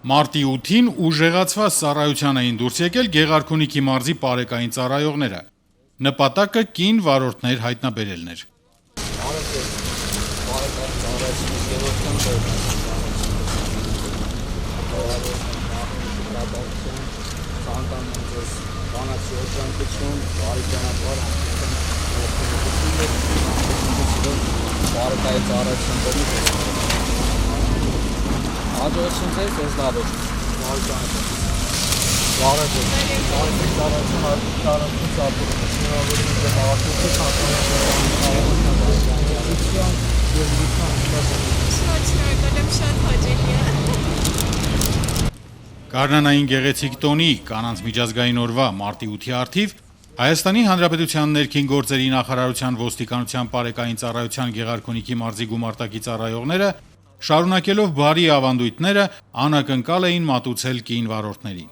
Մարտի 8-ին ուժեղացված ծառայության էին դուրս եկել Գեղարքունիքի մարզի պարեկային ծառայողները։ Նպատակը կին վարորդներ հայտնաբերելն էր։ Գարնանային գեղեցիկ տոնի կանանց միջազգային օրվա մարտի 8-ի առթիվ Հայաստանի Հանրապետության ներքին գործերի նախարարության ոստիկանության պարեկային ծառայության Գեղարքունիքի մարզի գումարտակի ծառայողները շարունակելով բարի ավանդույթները անակնկալ էին մատուցել կին վարորդներին։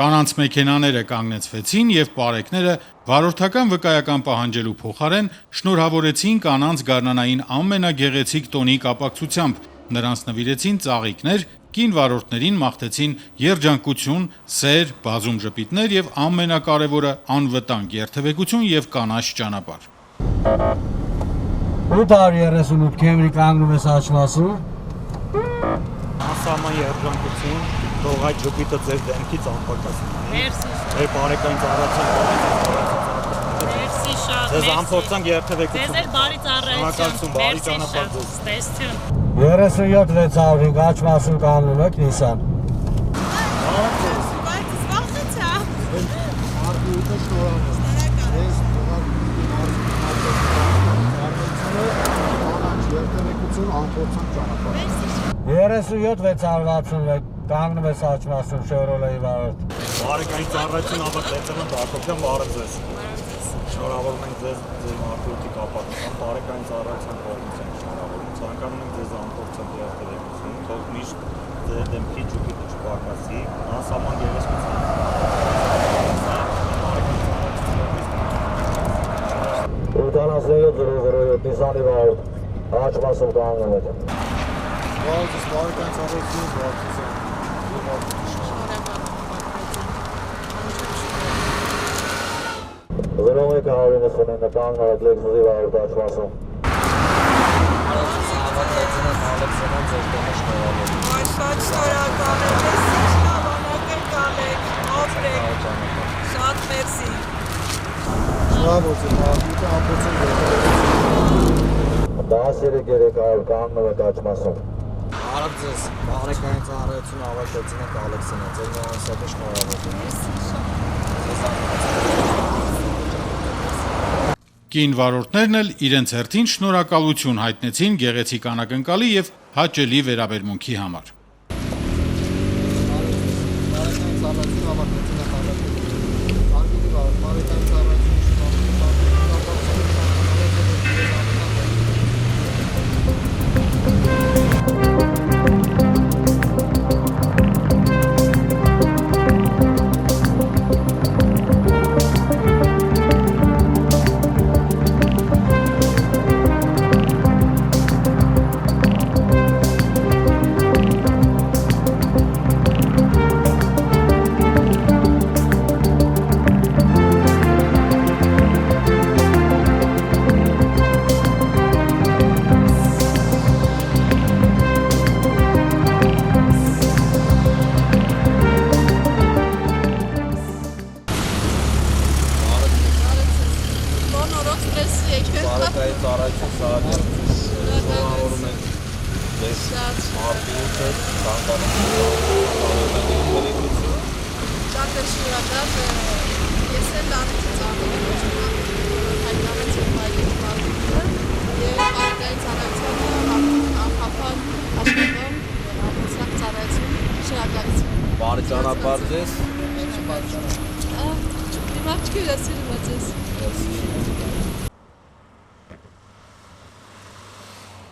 Կանանց մեքենաները կանգնեցվեցին եւ պարեկները վարորդական վկայական պահանջելու փոխարեն շնորհավորեցին կանանց գարնանային ամենագեղեցիկ տոնի կապակցությամբ, նրանց նվիրեցին ծաղիկներ, կին վարորդներին մաղթեցին երջանկություն, սեր, բազում ժպիտներ եւ ամենակարևորը անվտանգ երթևեկություն եւ կանաչ ճանապարհ։ 838 Քեմրի կանգնում ես աչմասում։ Անսահման երջանկություն, թող այդ ժպիտը ձեր դեմքից անպակաս մնա։ Մերսի շատ։ Մեր բարեկային ծառայության Մերսի շատ։ Ձեզ ամփոփցանք երթևեկություն։ Ձեզ էլ բարի ծառայություն։ Բարի ճանապարհ ձեզ։ Տեսություն։ 37605 աչմասում կանգնում եք Նիսան։ Երեսույոտ 661 կանգնում ես աչմասում Շևրոլեի վարորդ։ Բարեկային ծառայություն ավարտեցել եմ Բաքովյան բարև ձեզ։ Շնորհավորում ենք ձեզ ձեր մարդուտի կապակցությամբ բարեկային ծառայության կողմից ենք շնորհավորում։ Ցանկանում ենք ձեզ ամփոփել երթևեկություն, թող միշտ ձեր դեմքի ճուկիտը չպակասի, անսահման գեղեցկություն։ 8707 Նիսանի վարորդ աչմասում կանգնում եք։ Բարեկային ծառայություն, Զրոմի կահարինսունին նկանգ արդ լեքսուզի վարորդ աչմասում։ Շատ շնորհակալ եմ, ես շնորհակալ կանեք, ապրեք, շատ մերսի։ Շնորհավորություն, դասերը 300 կանգնում եք աչմասում։ Արդ ձեզ, բարեկային ծառայություն ավարտեցին եք Ալեքսինը, ձեր նորանսյակը շնորհավորություն։ Կին վարորդներն էլ իրենց հերթին շնորհակալություն հայտնեցին գեղեցիկ անակնկալի եւ հաճելի վերաբերմունքի համար։ Բարեկային ծառայություն սարաջել, շնորհավորում ենք ձեզ մարտի 8-ը, ցանկանում Շատ շնորհակալ, ես էլ լավից ծառայում հայտնավեցի մայրից մարդիկը և բարեկային ծառայությանը անխափան աշխատում ամուսակ ծառայություն շնորհակալություն։ Բարի ճանապարհ ձեզ։ Դիմաչքի լսիրում է ձեզ։